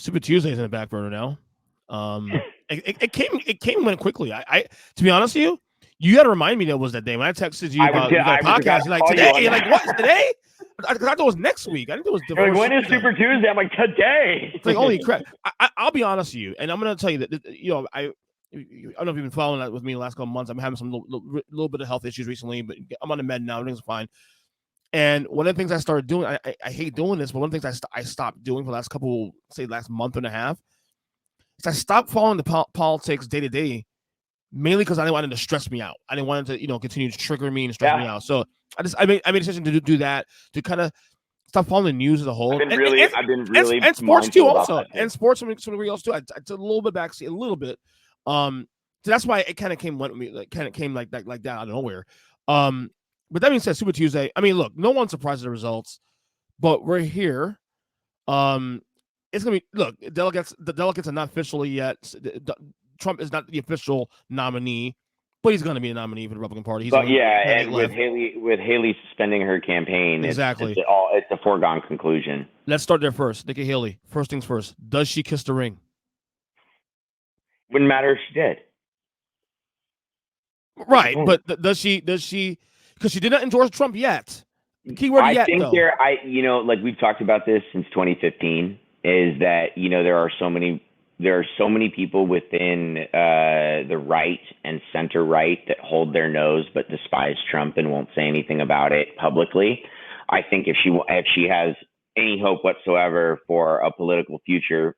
Super Tuesday's in the back burner now. It came and went quickly. I to be honest with you, you got to remind me that was that day when I texted you about you got a podcast. You're like today. You're like what today? I thought it was next week. I think it was the You're first. Like, when is Super Tuesday? I'm like today. It's like holy crap. I'll be honest with you, and I'm going to tell you that I don't know if you've been following that with me the last couple of months. I'm having some little bit of health issues recently, but I'm on the med now. Everything's fine. And one of the things I started doing, I hate doing this, but one of the things I stopped doing for the last month and a half, is I stopped following the politics day to day, mainly because I didn't want it to stress me out. I didn't want it to, continue to trigger me and stress me out. So I made a decision to do that, to kind of stop following the news as a whole. I've been really and sports too, also, and sports from everybody else too. I took a little bit backseat, a little bit. So that's why it kind of came like that out of nowhere. But that being said, Super Tuesday. I mean, look, no one's surprised at the results, but we're here. It's gonna be the delegates are not officially yet. Trump is not the official nominee, but he's going to be a nominee for the Republican Party. And with Haley suspending her campaign, exactly, it's a foregone conclusion. Let's start there first. Nikki Haley. First things first. Does she kiss the ring? Wouldn't matter if she did. Right, but does she? Because she did not endorse Trump yet. Keyword I yet, think though. like we've talked about this since 2015, is that there are so many people within the right and center right that hold their nose but despise Trump and won't say anything about it publicly. I think if she has any hope whatsoever for a political future,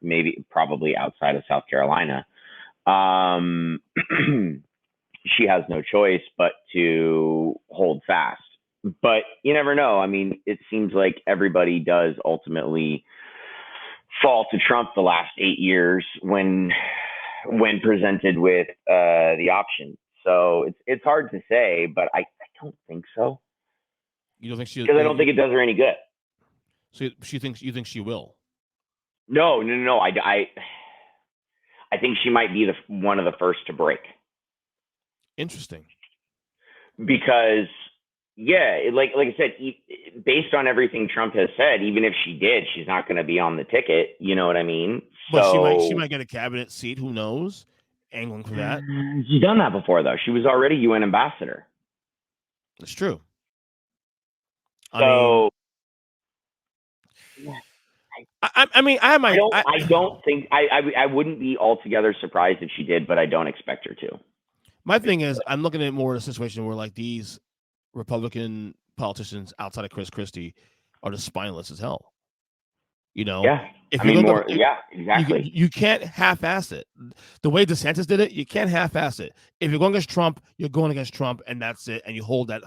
probably outside of South Carolina, she has no choice but to hold fast. But you never know. I mean, it seems like everybody does ultimately fall to Trump the last 8 years when presented with the option. So it's hard to say, but I don't think so. You don't think she? Because I don't think it does her any good. So you think she will? No. I think she might be one of the first to break. Interesting. Because like I said, based on everything Trump has said, even if she did, she's not going to be on the ticket. You know what I mean? But she might get a cabinet seat. Who knows? Angling for that. She's done that before, though. She was already UN ambassador. That's true. So, I don't think I wouldn't be altogether surprised if she did, but I don't expect her to. My thing is, I'm looking at more of a situation where like these Republican politicians outside of Chris Christie are just spineless as hell. Yeah. Exactly. You can't half-ass it. The way DeSantis did it, you can't half-ass it. If you're going against Trump, you're going against Trump, and that's it. And you hold that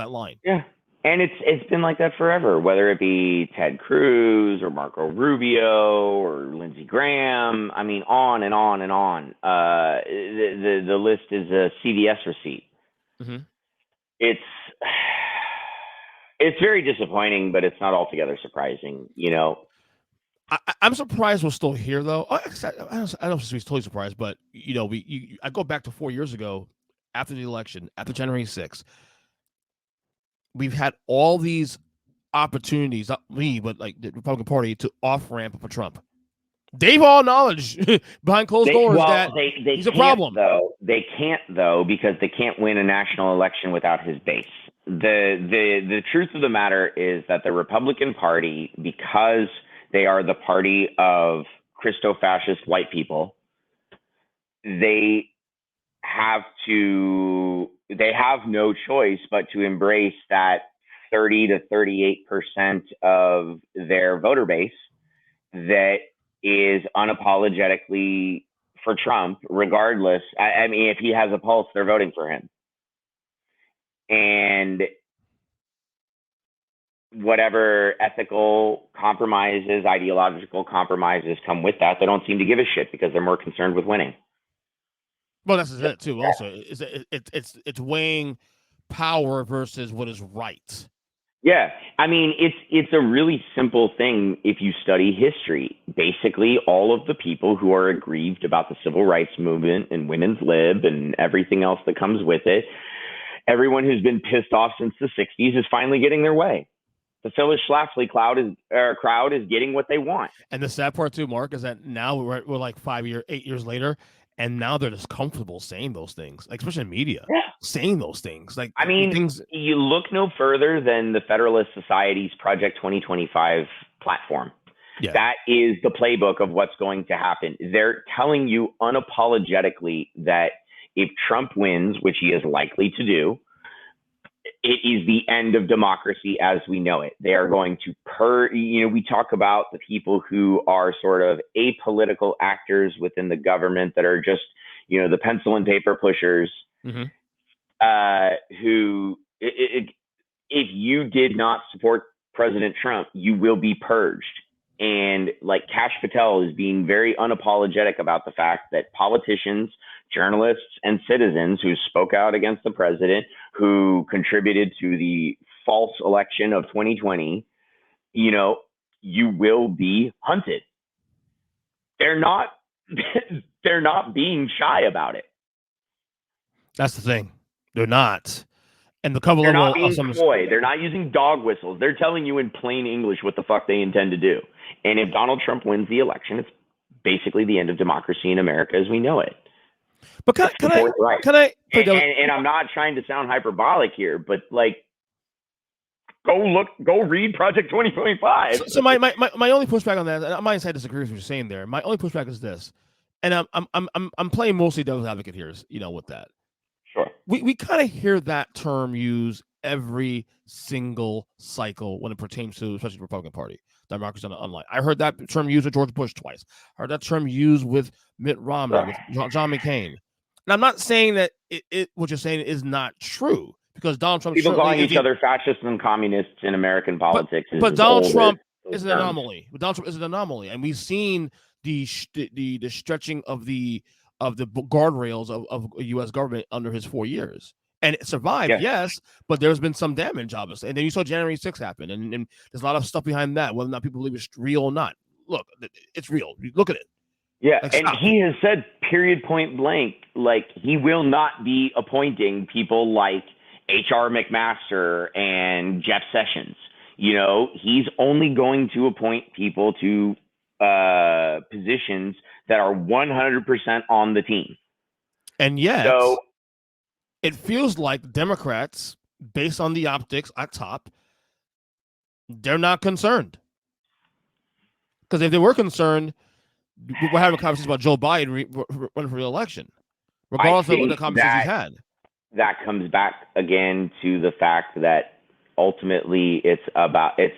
line. Yeah. And it's been like that forever, whether it be Ted Cruz or Marco Rubio or Lindsey Graham. I mean, on and on and on. The list is a CVS receipt. Mm-hmm. It's very disappointing, but it's not altogether surprising. I'm surprised we're still here, though. I don't know if we're totally surprised, but I go back to 4 years ago, after the election, after January 6th. We've had all these opportunities, not me, but like the Republican Party, to off-ramp for Trump. They've all knowledge behind closed doors that he's a problem. They can't, though, because they can't win a national election without his base. The truth of the matter is that the Republican Party, because they are the party of Christo-fascist white people, they have no choice but to embrace that 30 to 38% of their voter base that is unapologetically for Trump, regardless. I mean, if he has a pulse, they're voting for him. And whatever ethical compromises, ideological compromises come with that, they don't seem to give a shit because they're more concerned with winning. Well, that's it too. Also, it's weighing power versus what is right. Yeah, I mean, it's a really simple thing if you study history. Basically, all of the people who are aggrieved about the civil rights movement and women's lib and everything else that comes with it, everyone who's been pissed off since the 60s is finally getting their way. The Phyllis Schlafly crowd is getting what they want. And the sad part too, Mark, is that now we're like 8 years later, and now they're just comfortable saying those things, like especially in media, saying those things. Like I mean, things. You look no further than the Federalist Society's Project 2025 platform. Yeah. That is the playbook of what's going to happen. They're telling you unapologetically that if Trump wins, which he is likely to do, it is the end of democracy as we know it. They are going to we talk about the people who are sort of apolitical actors within the government that are just, the pencil and paper pushers, mm-hmm. Who, if you did not support President Trump, you will be purged. And like Kash Patel is being very unapologetic about the fact that politicians, journalists, and citizens who spoke out against the president, who contributed to the false election of 2020, you will be hunted. They're not being shy about it. That's the thing. They're not. And the cover They're level not being coy. They're not using dog whistles. They're telling you in plain English what the fuck they intend to do. And if Donald Trump wins the election, it's basically the end of democracy in America as we know it. But can I? And I'm not trying to sound hyperbolic here, but like, go read Project 2025. So my only pushback on that, I might say I disagree with what you're saying there. My only pushback is this, and I'm playing mostly devil's advocate here, with that. Sure. We kind of hear that term used every single cycle when it pertains to especially the Republican Party. Democracy online. I heard that term used with George Bush twice. I heard that term used with Mitt Romney, with John McCain. And I'm not saying that what you're saying is not true, because Donald Trump. People calling each other fascists and communists in American politics. But Donald Trump is an anomaly. But Donald Trump is an anomaly, and we've seen the stretching of the guardrails of U.S. government under his 4 years. And it survived, yes, but there's been some damage, obviously. And then you saw January 6th happen, and there's a lot of stuff behind that, whether or not people believe it's real or not. Look, it's real. Look at it. Yeah, like, and he has said, period, point blank, like he will not be appointing people like H.R. McMaster and Jeff Sessions. He's only going to appoint people to positions that are 100% on the team. And yet, it feels like Democrats, based on the optics at top, they're not concerned. Because if they were concerned, we're having a conversation about Joe Biden running for re-election, regardless of the conversations he's had. That comes back again to the fact that ultimately it's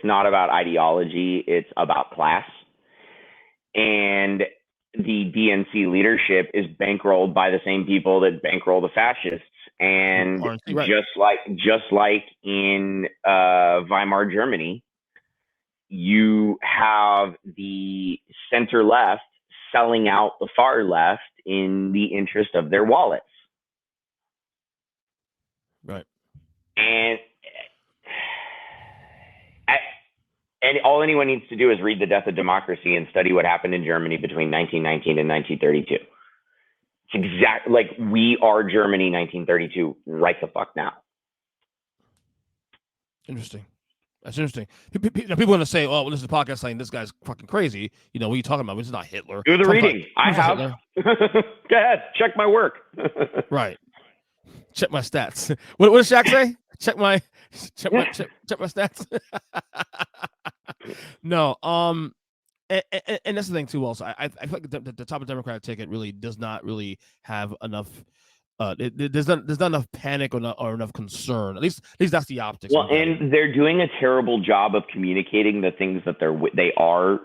not about ideology, it's about class. And the DNC leadership is bankrolled by the same people that bankroll the fascists. And right. just like in Weimar Germany, you have the center left selling out the far left in the interest of their wallets. Right. And all anyone needs to do is read The Death of Democracy and study what happened in Germany between 1919 and 1932. It's exactly like we are Germany 1932 right the fuck now. Interesting. That's interesting. People are going to say, "Oh, well, this is a podcast saying this guy's fucking crazy." What are you talking about? This is not Hitler. Do the reading. I have. Go ahead. Check my work. Right. Check my stats. What does Shaq say? Check my stats. No. And that's the thing too. Also, I feel like the top of Democratic ticket really does not really have enough. There's not enough panic or enough concern. At least that's the optics. Well, and they're doing a terrible job of communicating the things that they are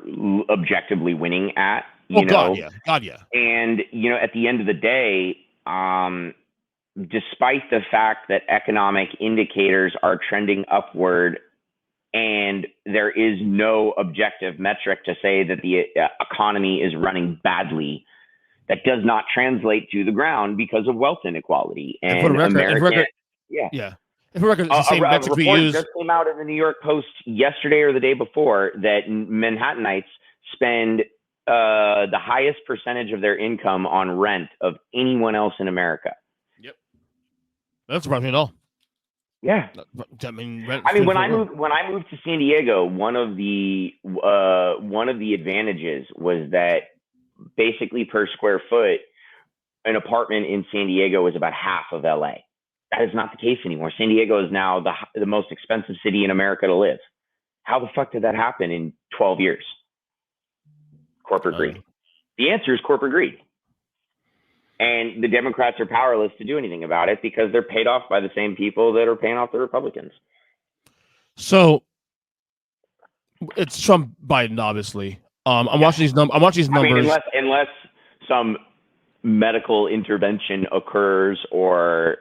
objectively winning at. God, yeah. And at the end of the day, despite the fact that economic indicators are trending upward, and there is no objective metric to say that the economy is running badly, that does not translate to the ground because of wealth inequality. And for the record, If for record, it's the same metric we use. Just came out in the New York Post yesterday or the day before that Manhattanites spend the highest percentage of their income on rent of anyone else in America. Yep, that's surprising at all. Yeah. I mean, When I moved to San Diego, one of the advantages was that basically per square foot, an apartment in San Diego is about half of LA. That is not the case anymore. San Diego is now the most expensive city in America to live. How the fuck did that happen in 12 years? Corporate greed. The answer is corporate greed. And the Democrats are powerless to do anything about it because they're paid off by the same people that are paying off the Republicans. So it's Trump Biden, obviously. I'm watching these numbers. I mean, unless some medical intervention occurs or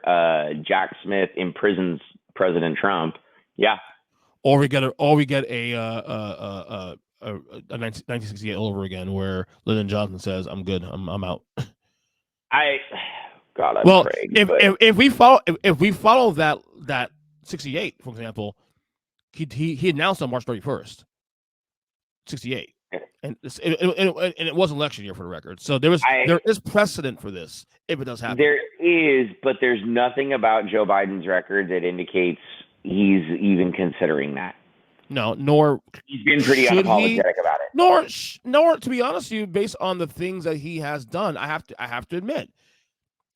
Jack Smith imprisons President Trump. Yeah. Or we get a 1968 all over again, where Lyndon Johnson says, "I'm good. I'm out." If we follow that 68, for example, he announced on March 31st, 68, and it was election year for the record. So there is precedent for this if it does happen. There is, but there's nothing about Joe Biden's record that indicates he's even considering that. No, nor he's been pretty unapologetic about it. Nor, to be honest with you, based on the things that he has done, I have to admit,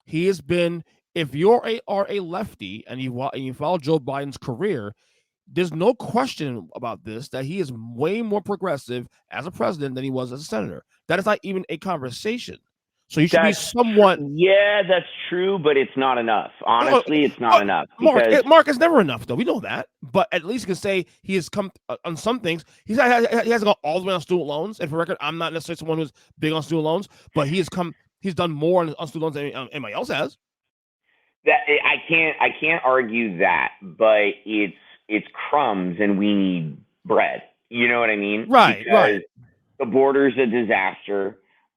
he has been. If you are a lefty and you follow Joe Biden's career, there's no question about this that he is way more progressive as a president than he was as a senator. That is not even a conversation. So you should be somewhat. Yeah, that's true, but it's not enough. Honestly, it's not enough. Marc is never enough, though. We know that. But at least you can say he has come on some things. He hasn't gone all the way on student loans. And for record, I'm not necessarily someone who's big on student loans, but he's done more on student loans than anybody else has. That I can't argue that, but it's crumbs and we need bread. You know what I mean? Right. The border's a disaster.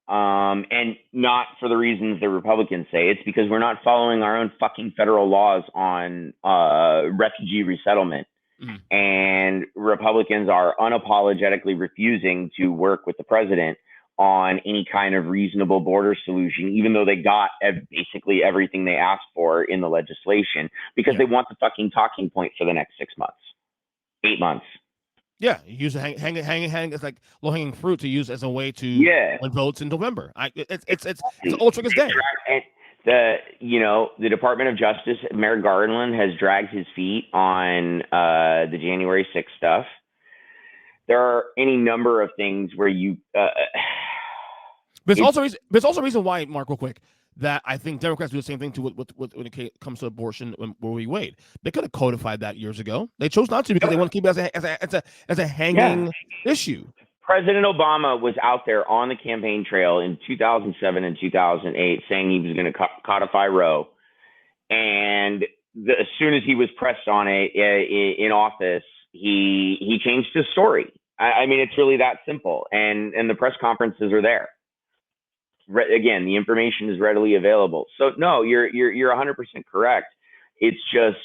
And not for the reasons the Republicans say. It's because we're not following our own fucking federal laws on refugee resettlement. And Republicans are unapologetically refusing to work with the president on any kind of reasonable border solution, even though they got basically everything they asked for in the legislation, because they want the fucking talking point for the next 6 months, 8 months. Yeah, you use hang. It's like low hanging fruit to use as a way to win votes in November. It's an old tricker's day. The Department of Justice, Merrick Garland has dragged his feet on the January 6th stuff. There are any number of things where you. But it's also a reason why, Marc, real quick, that I think Democrats do the same thing to when it comes to abortion when Roe v. Wade. They could have codified that years ago. They chose not to because they want to keep it as a hanging issue. President Obama was out there on the campaign trail in 2007 and 2008 saying he was going to codify Roe. And as soon as he was pressed on it in office, he changed his story. I mean, it's really that simple. And the press conferences are there. Again, the information is readily available. So no, you're 100% correct. It's just,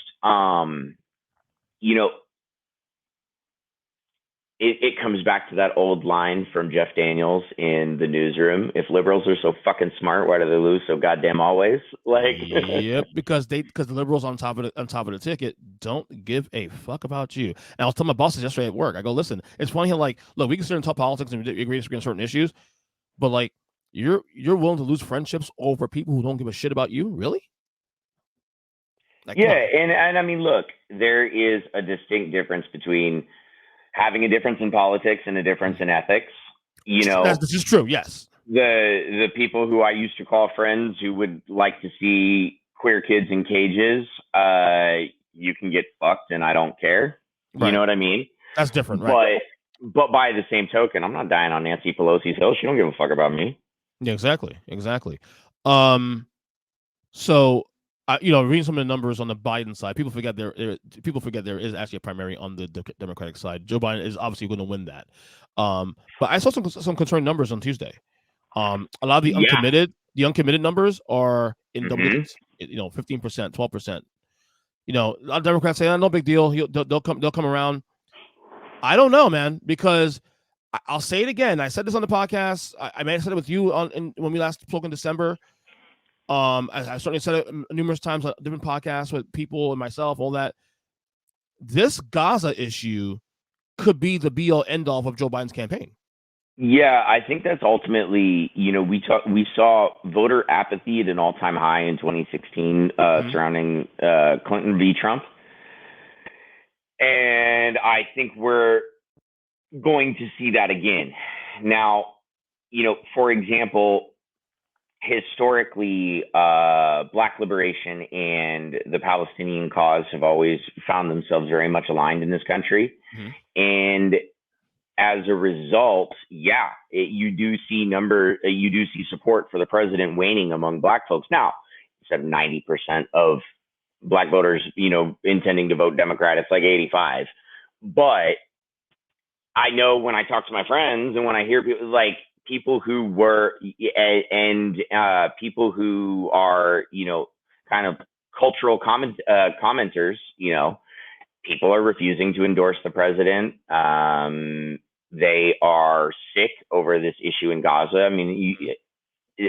it comes back to that old line from Jeff Daniels in The Newsroom. If liberals are so fucking smart, why do they lose so goddamn always? Yep, because the liberals on top of the ticket don't give a fuck about you. And I was telling my bosses yesterday at work, I go, listen, it's funny how look, we can sit and talk politics and we agree to disagree on certain issues, but you're willing to lose friendships over people who don't give a shit about you? Really? And I mean, look, there is a distinct difference between having a difference in politics and a difference in ethics. This is true. Yes. The people who I used to call friends who would like to see queer kids in cages, you can get fucked and I don't care. Right. You know what I mean? That's different, right? But by the same token, I'm not dying on Nancy Pelosi's hill. She don't give a fuck about me. Yeah, exactly. So, reading some of the numbers on the Biden side, people forget there is actually a primary on the Democratic side. Joe Biden is obviously going to win that. But I saw some concerning numbers on Tuesday. A lot of the uncommitted numbers are in double digits. 15%, 12%. A lot of Democrats say, no big deal. They'll come around. I don't know, man, because I'll say it again. I said this on the podcast. I may have said it with you when we last spoke in December. I certainly said it numerous times on different podcasts with people and myself, all that. this Gaza issue could be the be-all end-all of Joe Biden's campaign. Yeah, I think that's ultimately, we saw voter apathy at an all-time high in 2016 surrounding Clinton v. Trump. And I think we're going to see that again. Now, for example, historically, Black liberation and the Palestinian cause have always found themselves very much aligned in this country. And as a result, you do see support for the president waning among Black folks. Now, instead of 90% of Black voters, intending to vote Democrat, it's like 85. But I know when I talk to my friends and when I hear people who were people who are, kind of cultural commenters, people are refusing to endorse the president. They are sick over this issue in Gaza. I mean,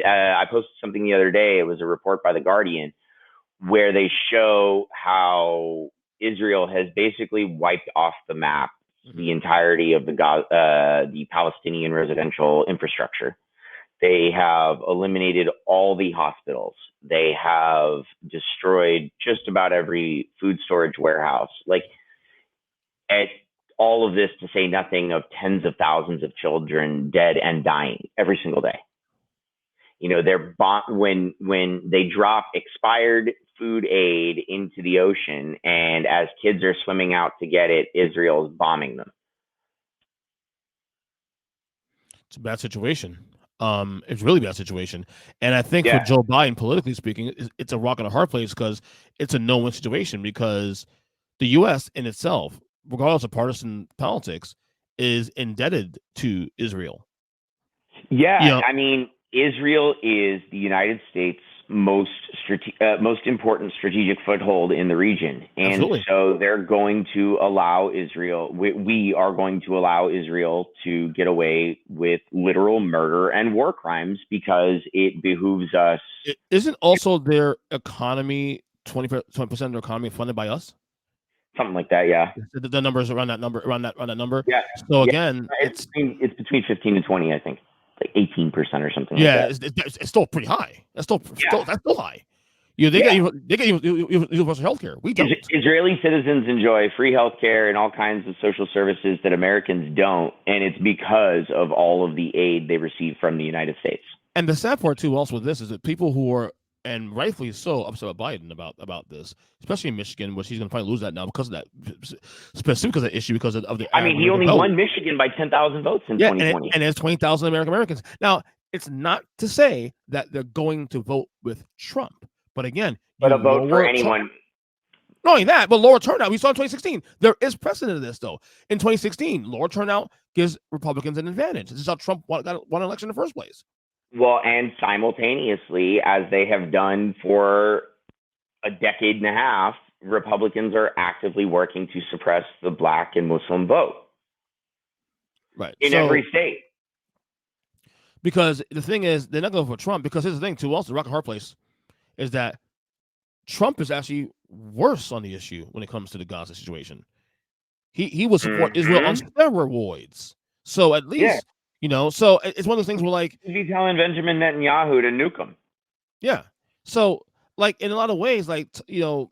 I posted something the other day. It was a report by The Guardian where they show how Israel has basically wiped off the map the entirety of the Palestinian residential infrastructure. They have eliminated all the hospitals. They have destroyed just about every food storage warehouse. All of this to say nothing of tens of thousands of children dead and dying every single day. When they drop expired food aid into the ocean, and as kids are swimming out to get it, Israel is bombing them. It's a bad situation. It's a really bad situation. And I think for Joe Biden, politically speaking, it's a rock and a hard place because it's a no-win situation because the U.S. in itself, regardless of partisan politics, is indebted to Israel. Yeah, I mean, Israel is the United States' most important strategic foothold in the region, and Absolutely. So they're going to allow Israel. We are going to allow Israel to get away with literal murder and war crimes because it behooves us. Isn't also their economy 20% of their economy funded by us? Something like that, yeah. The numbers around that number, Yeah. So again, it's between 15 and 20, I think, like 18% or something. Yeah, like that. It's still pretty high. That's still high. They get universal health care. We don't. Israeli citizens enjoy free health care and all kinds of social services that Americans don't, and it's because of all of the aid they receive from the United States. And the sad part too, also with this, is that people who are, and rightfully so, upset with Biden about this, especially in Michigan, which he's going to probably lose that now because of that, specifically because of that issue, because of the. I mean, he only won Michigan by 10,000 votes in 2020, and it's 20,000 Americans. Now, it's not to say that they're going to vote with Trump, but again, but a vote for anyone. Trump. Not only that, but lower turnout. We saw in 2016. There is precedent of this, though. In 2016, lower turnout gives Republicans an won an election in the first place. Well, and simultaneously, as they have done for a decade and a half, Republicans are actively working to suppress the Black and Muslim vote. Right. In every state. Because the thing is, they're not going for Trump, because here's the thing, too, also, the rock and hard place, is that Trump is actually worse on the issue when it comes to the Gaza situation. He will support Israel on steroids. So at least, so it's one of those things where he'd be telling Benjamin Netanyahu to nuke him. Yeah. So in a lot of ways, Arab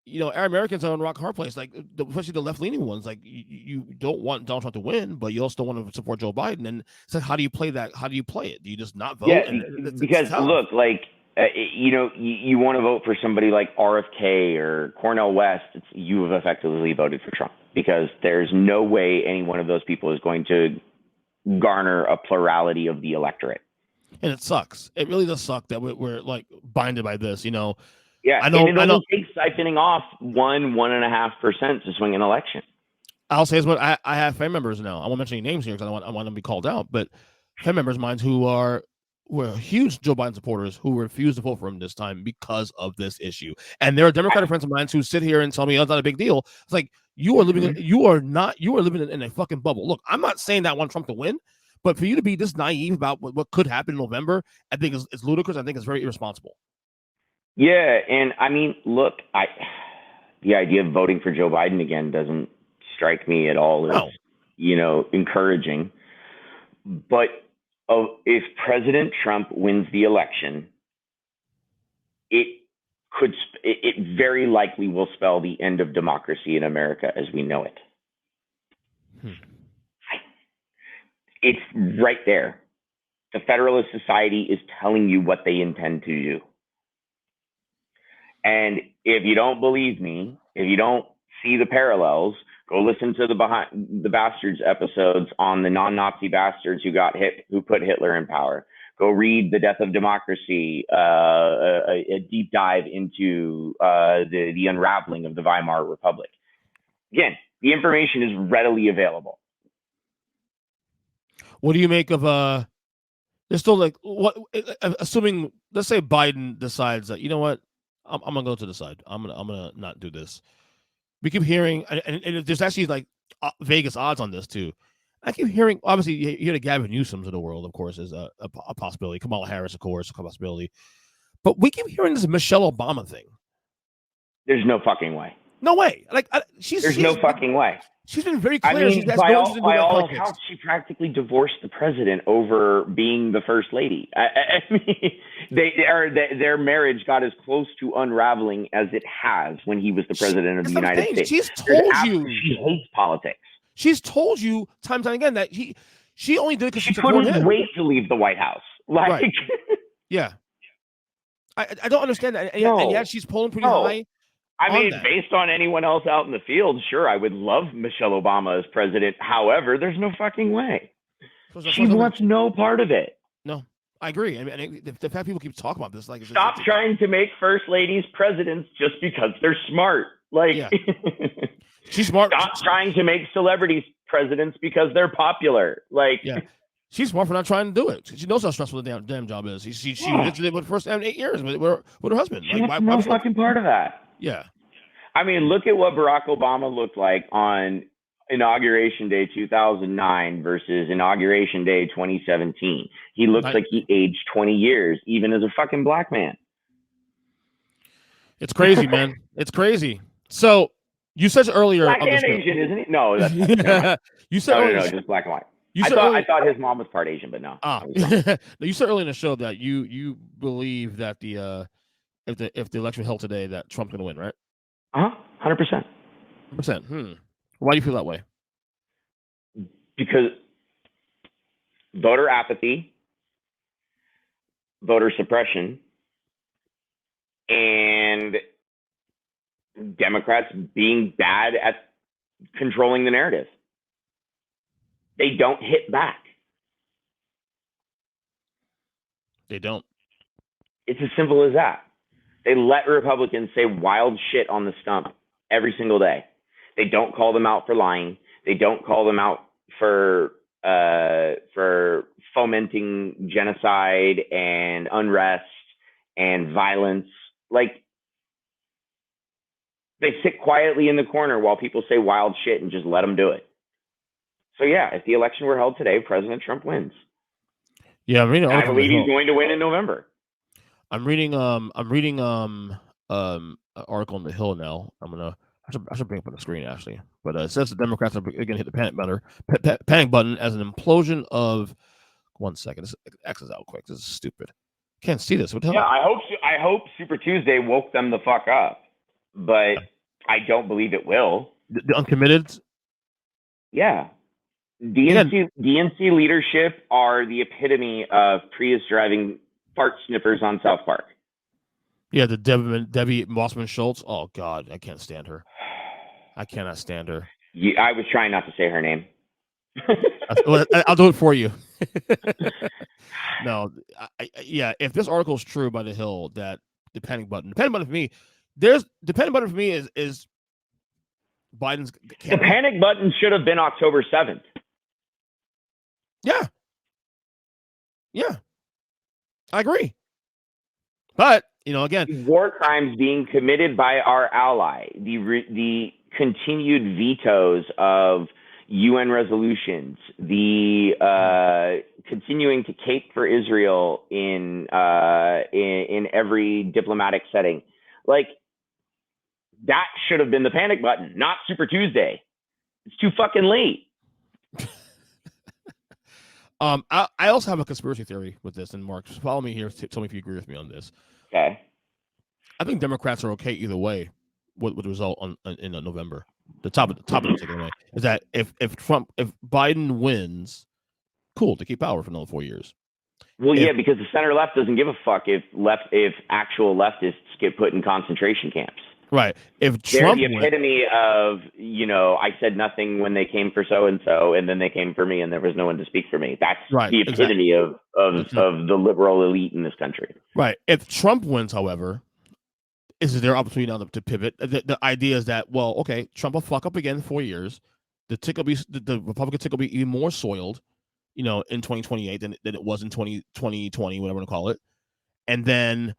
Americans are in a rock hard place, especially the left-leaning ones. You don't want Donald Trump to win, but you also don't want to support Joe Biden. And so how do you play that? How do you play it? Do you just not vote? Yeah, because look, you want to vote for somebody like RFK or Cornel West, you have effectively voted for Trump, because there's no way any one of those people is going to garner a plurality of the electorate. And it sucks. It really does suck that we're binded by this, Yeah, I know. And it only takes siphoning off 1.5% to swing an election. I'll say this, but I have family members now. I won't mention any names here because I want them to be called out. But family members of mine who were huge Joe Biden supporters who refused to vote for him this time because of this issue. And there are Democratic friends of mine who sit here and tell me, "Oh, it's not a big deal." It's like, you are living in a fucking bubble. Look, I'm not saying that I want Trump to win, but for you to be this naive about what could happen in November, I think it's ludicrous. I think it's very irresponsible. Yeah, and I mean, look, The idea of voting for Joe Biden again doesn't strike me at all as, No. encouraging. But if President Trump wins the election, it it very likely will spell the end of democracy in America as we know it. It's right there. The Federalist Society is telling you what they intend to do. And if you don't believe me, if you don't see the parallels, go listen to the Bastards episodes on the non-Nazi bastards who put Hitler in power. Go read The Death of Democracy, a deep dive into the unraveling of the Weimar Republic. Again, the information is readily available. What do you make of there's still like what assuming let's say Biden decides that, you know what, I'm gonna go to the side. I'm gonna not do this. We keep hearing, and there's actually like Vegas odds on this too. I keep hearing, obviously, you hear the Gavin Newsoms of the world, of course, is a possibility. Kamala Harris, of course, a possibility. But we keep hearing this Michelle Obama thing. There's no fucking way. No way. Like there's no fucking way. She's been very clear. I mean, by all accounts, she practically divorced the president over being the first lady. I mean, their marriage got as close to unraveling as it has when he was the president of the United States. She's told you she hates politics. She's told you time and time again that she only did it because she couldn't wait to leave the White House. Like, right. Yeah, I don't understand that. And yet she's polling pretty high. I mean, based on anyone else out in the field, sure, I would love Michelle Obama as president. However, there's no fucking way. She wants no part of it. No, I agree. I mean, the fact people keep talking about this, like, stop trying to make first ladies presidents just because they're smart. Like, yeah. She's smart. Stop trying to make celebrities presidents because they're popular. Like, yeah. She's smart for not trying to do it. She knows how stressful the damn job is. She did the first 8 years with her husband. She wants no fucking part of that. Yeah. I mean, look at what Barack Obama looked like on Inauguration Day 2009 versus Inauguration Day 2017. He looks like he aged 20 years, even as a fucking black man. It's crazy, man. It's crazy. So, you said earlier... Black and Asian, isn't he? No, that's not. You said no, just black and white. I thought his mom was part Asian, but no. You said earlier in the show that you believe that if the election held today, that Trump's going to win, right? 100%. 100%. Why do you feel that way? Because voter apathy, voter suppression, and Democrats being bad at controlling the narrative. They don't hit back. They don't. It's as simple as that. They let Republicans say wild shit on the stump every single day. They don't call them out for lying. They don't call them out for fomenting genocide and unrest and violence. Like, they sit quietly in the corner while people say wild shit and just let them do it. So yeah, if the election were held today, President Trump wins. Yeah, I'm reading. I believe he's going to win in November. I'm reading an article on the Hill now. I should bring it up on the screen actually, but it says the Democrats are going to hit the panic button as an implosion of. 1 second, this X's out quick. This is stupid. Can't see this. What the hell? Yeah, I hope Super Tuesday woke them the fuck up, but I don't believe it will. The uncommitted. Yeah. DNC leadership are the epitome of Prius driving fart sniffers on South Park. Yeah, the Debbie Mossman Schultz. Oh God, I can't stand her. I cannot stand her. I was trying not to say her name. I'll do it for you. No, if this article is true by the Hill, that the panic button for me, is Biden's. The panic button should have been October 7th. Yeah, I agree. But again, war crimes being committed by our ally, the continued vetoes of UN resolutions, the continuing to cape for Israel in every diplomatic setting. Like, that should have been the panic button, not Super Tuesday. It's too fucking late. I also have a conspiracy theory with this, and Mark, just follow me here. Tell me if you agree with me on this. Okay. I think Democrats are okay either way. What would result in November? The top of the taken away is that if Biden wins, cool, to keep power for another 4 years. Well, yeah, because the center left doesn't give a fuck if actual leftists get put in concentration camps. Right. If They're Trump the epitome of, I said nothing when they came for so and so, and then they came for me, and there was no one to speak for me. That's right, the epitome of the liberal elite in this country. Right. If Trump wins, however, is their opportunity now to pivot? The idea is that, well, okay, Trump will fuck up again in 4 years. The Republican tick will be even more soiled, in 2028 than it was in 2020, whatever you want to call it, and then.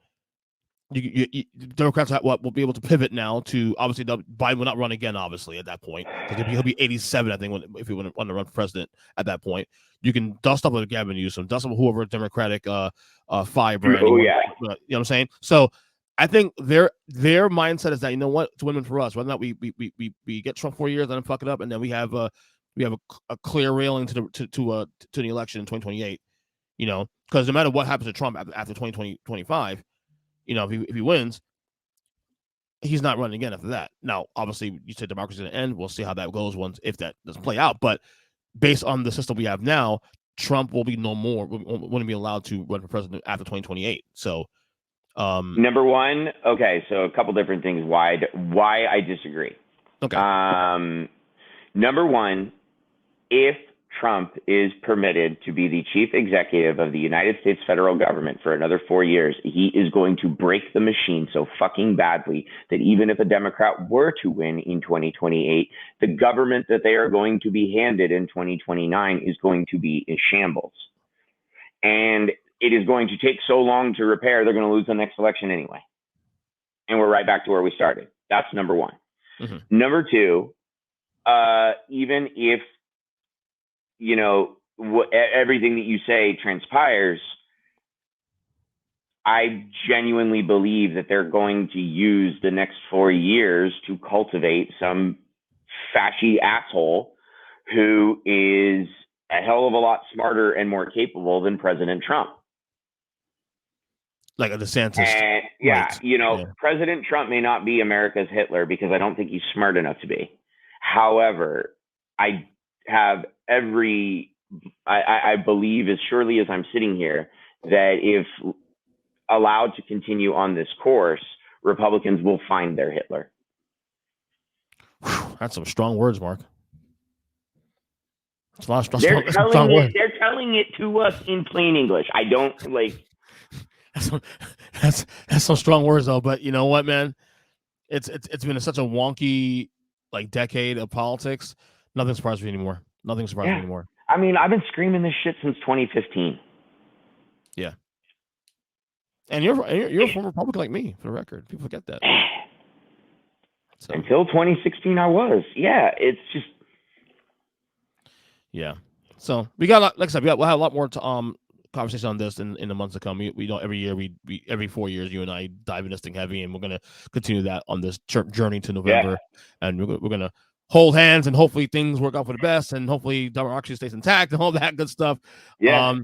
Democrats will be able to pivot now to, obviously, Biden will not run again, obviously, at that point, because he'll be 87, I think, if he want to run for president at that point. You can dust up with Gavin Newsom, dust up with whoever Democratic fiber. Oh, yeah. You know what I'm saying? So I think their mindset is that, you know what, it's win-win for us. Whether or not we get Trump 4 years, let him fuck it up, and then we have a clear railing to the election in 2028, because no matter what happens to Trump after 2025, if he wins, he's not running again after that. Now, obviously, you said democracy is going to end. We'll see how that goes if that doesn't play out. But based on the system we have now, Trump will be wouldn't be allowed to run for president after 2028. So, number one, okay, so a couple different things why I disagree. Okay. Number one, if Trump is permitted to be the chief executive of the United States federal government for another 4 years, he is going to break the machine so fucking badly that even if a Democrat were to win in 2028, the government that they are going to be handed in 2029 is going to be in shambles. And it is going to take so long to repair, they're going to lose the next election anyway. And we're right back to where we started. That's number one. Mm-hmm. Number two, even if everything that you say transpires, I genuinely believe that they're going to use the next 4 years to cultivate some fashy asshole who is a hell of a lot smarter and more capable than President Trump. Like a DeSantis. And, President Trump may not be America's Hitler because I don't think he's smart enough to be. However, I have I believe, as surely as I'm sitting here, that if allowed to continue on this course, Republicans will find their Hitler. That's some strong words, Mark. It's a lot of strong words. They're telling it to us in plain English. I don't like. That's some strong words, though. But you know what, man? It's been such a wonky decade of politics. Nothing surprises me anymore. Nothing surprises me anymore. I mean, I've been screaming this shit since 2015. Yeah. And you're a former Republican like me, for the record. People forget that. So. Until 2016, I was. Yeah, it's just. Yeah. So we got, like I said, we'll have a lot more conversation on this in the months to come. We don't every year. We every 4 years, you and I dive into this thing heavy, and we're gonna continue that on this journey to November, and we're gonna hold hands, and hopefully things work out for the best, and hopefully democracy stays intact, and all that good stuff. Yeah.